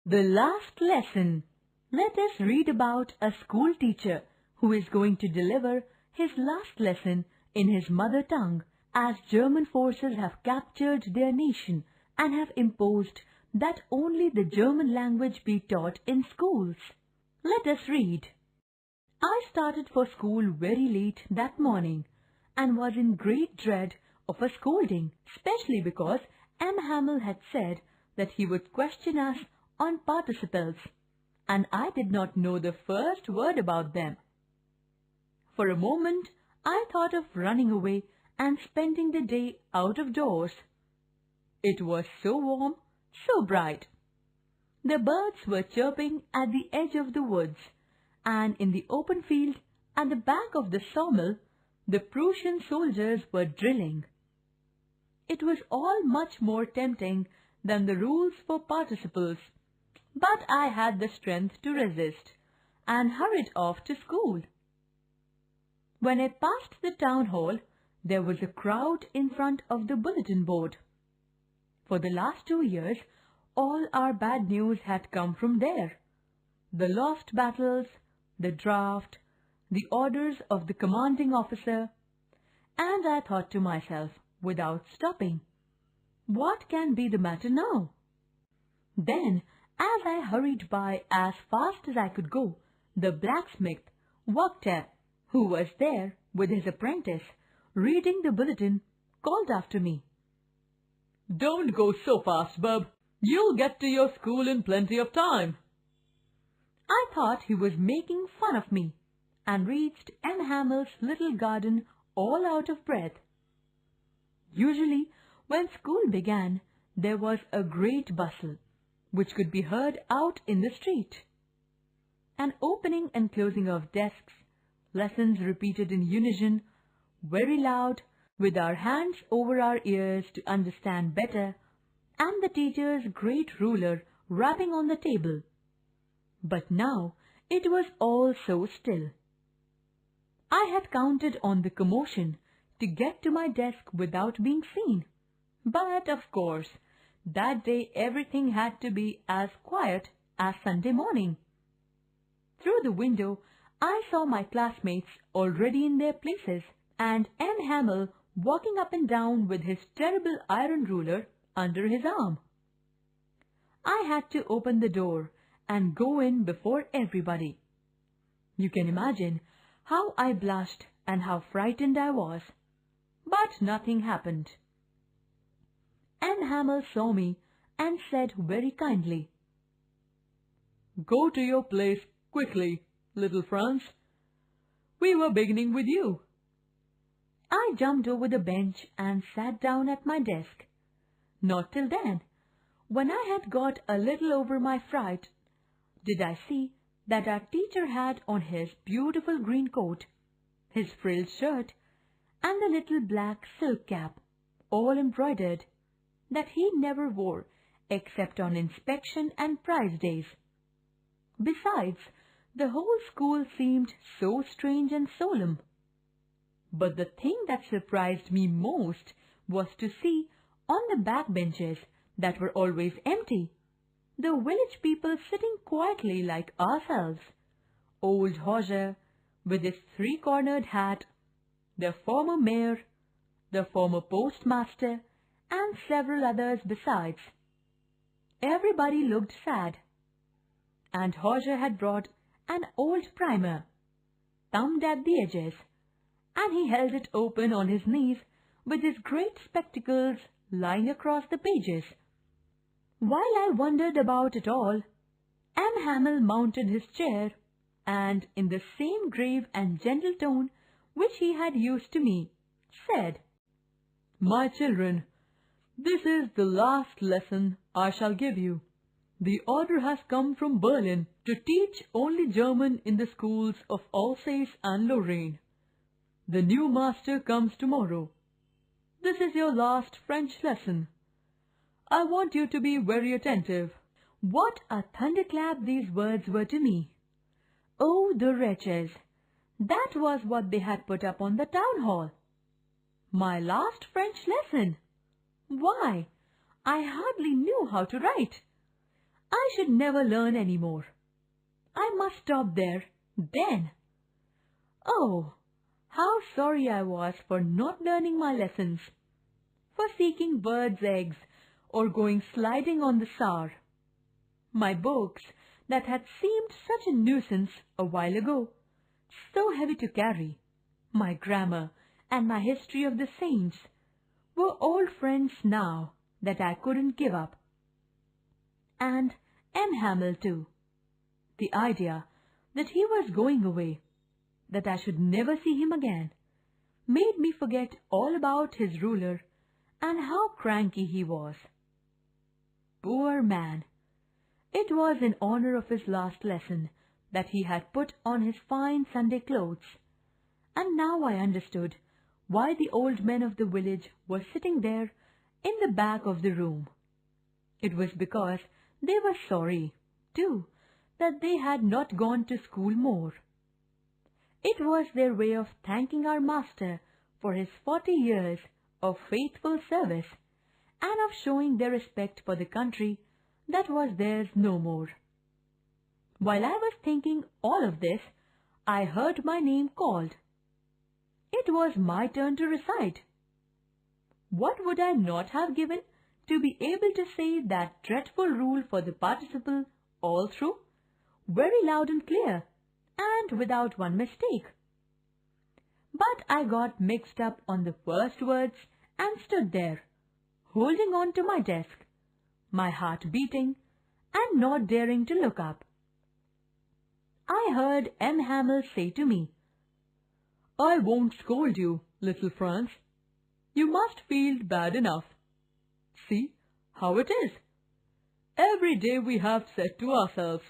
The last lesson. Let us read about a school teacher who is going to deliver his last lesson in his mother tongue, as German forces have captured their nation and have imposed that only the German language be taught in schools. Let us read. I started for school very late that morning and was in great dread of a scolding, especially because M. Hamel had said that he would question us on participles, and I did not know the first word about them. For a moment, I thought of running away and spending the day out of doors. It was so warm, so bright. The birds were chirping at the edge of the woods, and in the open field at the back of the sawmill, the Prussian soldiers were drilling. It was all much more tempting than the rules for participles, but I had the strength to resist and hurried off to school. When I passed the town hall, there was a crowd in front of the bulletin board. For the last 2 years, all our bad news had come from there. The lost battles, the draft, the orders of the commanding officer, and I thought to myself, without stopping, what can be the matter now? Then, as I hurried by as fast as I could go, the blacksmith, Wachter, who was there with his apprentice, reading the bulletin, called after me. "Don't go so fast, bub. You'll get to your school in plenty of time." I thought he was making fun of me, and reached M. Hamel's little garden all out of breath. Usually, when school began, there was a great bustle, which could be heard out in the street. An opening and closing of desks, lessons repeated in unison, very loud, with our hands over our ears to understand better, and the teacher's great ruler rapping on the table. But now it was all so still. I had counted on the commotion to get to my desk without being seen, but of course, that day everything had to be as quiet as Sunday morning. Through the window, I saw my classmates already in their places, and M. Hamel walking up and down with his terrible iron ruler under his arm. I had to open the door and go in before everybody. You can imagine how I blushed and how frightened I was, but nothing happened. M. Hamel saw me and said very kindly, "Go to your place quickly, little Franz. We were beginning with you." I jumped over the bench and sat down at my desk. Not till then, when I had got a little over my fright, did I see that our teacher had on his beautiful green coat, his frilled shirt, and the little black silk cap, all embroidered, that he never wore except on inspection and prize days. Besides, the whole school seemed so strange and solemn. But the thing that surprised me most was to see on the back benches that were always empty, the village people sitting quietly like ourselves. Old Hojer, with his three-cornered hat, the former mayor, the former postmaster, and several others besides. Everybody looked sad. And Hojer had brought an old primer, thumbed at the edges, and he held it open on his knees with his great spectacles lying across the pages. While I wondered about it all, M. Hamel mounted his chair and, in the same grave and gentle tone which he had used to me, said, "My children, this is the last lesson I shall give you. The order has come from Berlin to teach only German in the schools of Alsace and Lorraine. The new master comes tomorrow. This is your last French lesson. I want you to be very attentive." What a thunderclap these words were to me. Oh, the wretches! That was what they had put up on the town hall. My last French lesson! Why, I hardly knew how to write. I should never learn any more. I must stop there, then. Oh, how sorry I was for not learning my lessons, for seeking birds' eggs or going sliding on the Saar. My books that had seemed such a nuisance a while ago, so heavy to carry, my grammar and my history of the saints, were old friends now that I couldn't give up. And M. Hamel too. The idea that he was going away, that I should never see him again, made me forget all about his ruler and how cranky he was. Poor man! It was in honor of his last lesson that he had put on his fine Sunday clothes, and now I understood why the old men of the village were sitting there in the back of the room. It was because they were sorry, too, that they had not gone to school more. It was their way of thanking our master for his 40 years of faithful service and of showing their respect for the country that was theirs no more. While I was thinking all of this, I heard my name called. It was my turn to recite. What would I not have given to be able to say that dreadful rule for the participle all through, very loud and clear, and without one mistake? But I got mixed up on the first words and stood there, holding on to my desk, my heart beating, and not daring to look up. I heard M. Hamel say to me, "I won't scold you, little Franz. You must feel bad enough. See how it is. Every day we have said to ourselves,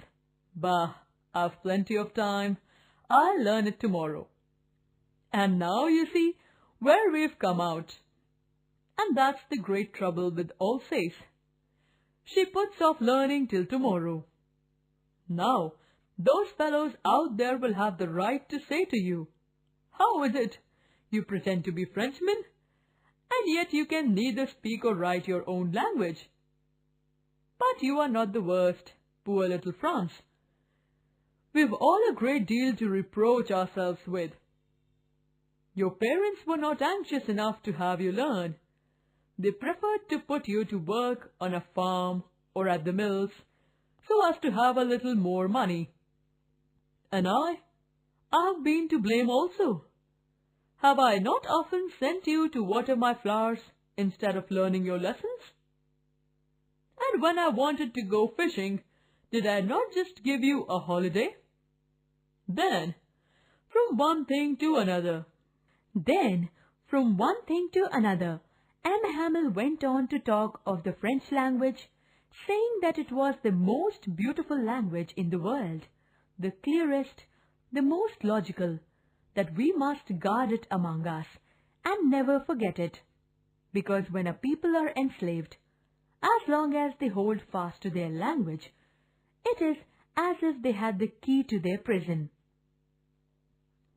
'Bah, I've plenty of time, I'll learn it tomorrow.' And now you see where we've come out. And that's the great trouble with Alsace. She puts off learning till tomorrow. Now, those fellows out there will have the right to say to you, 'How is it? You pretend to be Frenchmen, and yet you can neither speak or write your own language. But you are not the worst, poor little Franz. We've all a great deal to reproach ourselves with. Your parents were not anxious enough to have you learn. They preferred to put you to work on a farm or at the mills, so as to have a little more money. And I've been to blame also. Have I not often sent you to water my flowers instead of learning your lessons? And when I wanted to go fishing, did I not just give you a holiday? Then, from one thing to another, M. Hamel went on to talk of the French language, saying that it was the most beautiful language in the world, the clearest, the most logical, that we must guard it among us and never forget it, because when a people are enslaved, as long as they hold fast to their language, it is as if they had the key to their prison.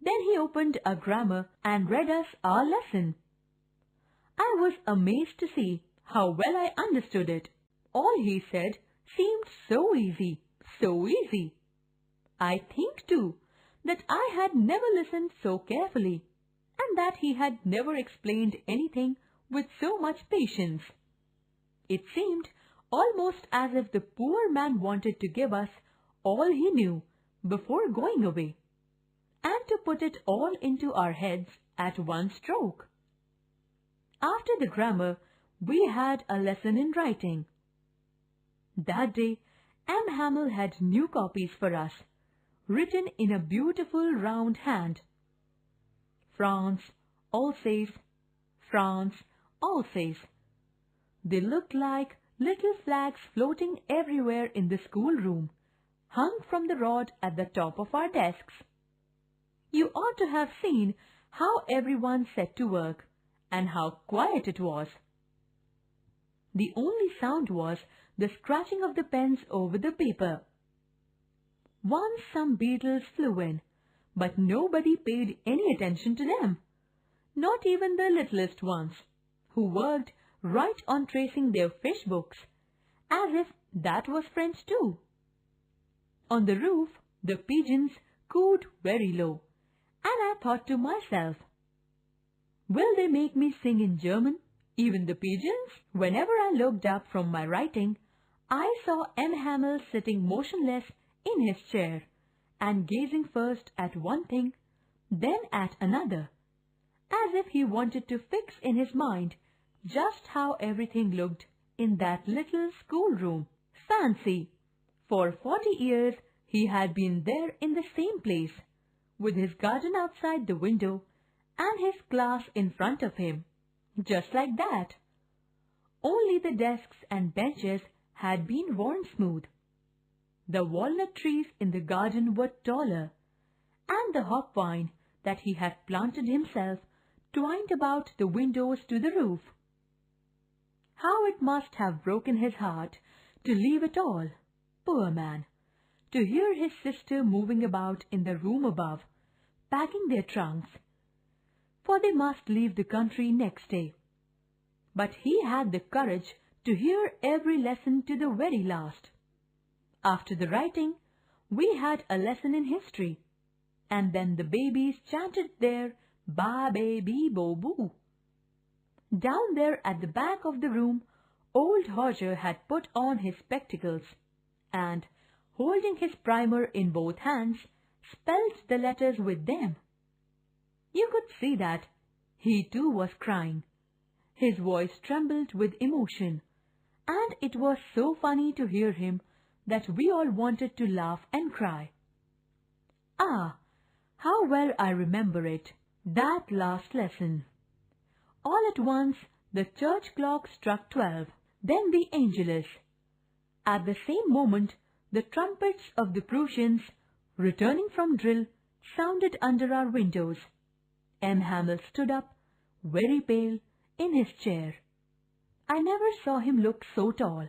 Then he opened a grammar and read us our lesson. I was amazed to see how well I understood it. All he said seemed so easy, so easy. I think, too, that I had never listened so carefully, and that he had never explained anything with so much patience. It seemed almost as if the poor man wanted to give us all he knew before going away, and to put it all into our heads at one stroke. After the grammar, we had a lesson in writing. That day, M. Hamel had new copies for us, written in a beautiful round hand. France, Alsace, France, Alsace. They looked like little flags floating everywhere in the schoolroom, hung from the rod at the top of our desks. You ought to have seen how everyone set to work, and how quiet it was. The only sound was the scratching of the pens over the paper. Once some beetles flew in, but nobody paid any attention to them, not even the littlest ones, who worked right on tracing their fish books, as if that was French too. On the roof, the pigeons cooed very low, and I thought to myself, will they make me sing in German, even the pigeons? Whenever I looked up from my writing, I saw M. Hamel sitting motionless in his chair and gazing first at one thing, then at another, as if he wanted to fix in his mind just how everything looked in that little schoolroom. Fancy! For 40 years he had been there in the same place, with his garden outside the window and his class in front of him, just like that. Only the desks and benches had been worn smooth. The walnut trees in the garden were taller, and the hop vine that he had planted himself twined about the windows to the roof. How it must have broken his heart to leave it all, poor man, to hear his sister moving about in the room above, packing their trunks, for they must leave the country next day. But he had the courage to hear every lesson to the very last. After the writing, we had a lesson in history, and then the babies chanted their ba be be bo boo. Down there at the back of the room, old Hodger had put on his spectacles, and, holding his primer in both hands, spelled the letters with them. You could see that he too was crying. His voice trembled with emotion, and it was so funny to hear him that we all wanted to laugh and cry. Ah, how well I remember it, that last lesson. All at once the church clock struck 12, then the Angelus. At the same moment the trumpets of the Prussians, returning from drill, sounded under our windows. M. Hamel stood up, very pale, in his chair. I never saw him look so tall.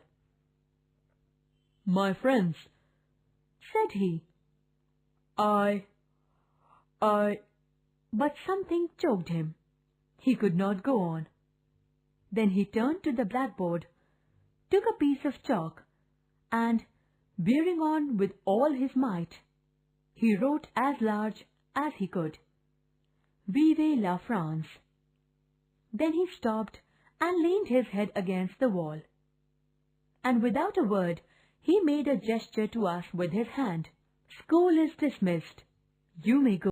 "My friends," said he, I... But something choked him. He could not go on. Then he turned to the blackboard, took a piece of chalk, and, bearing on with all his might, he wrote as large as he could, "Vive la France." Then he stopped and leaned his head against the wall. And without a word, he made a gesture to us with his hand. "School is dismissed. You may go."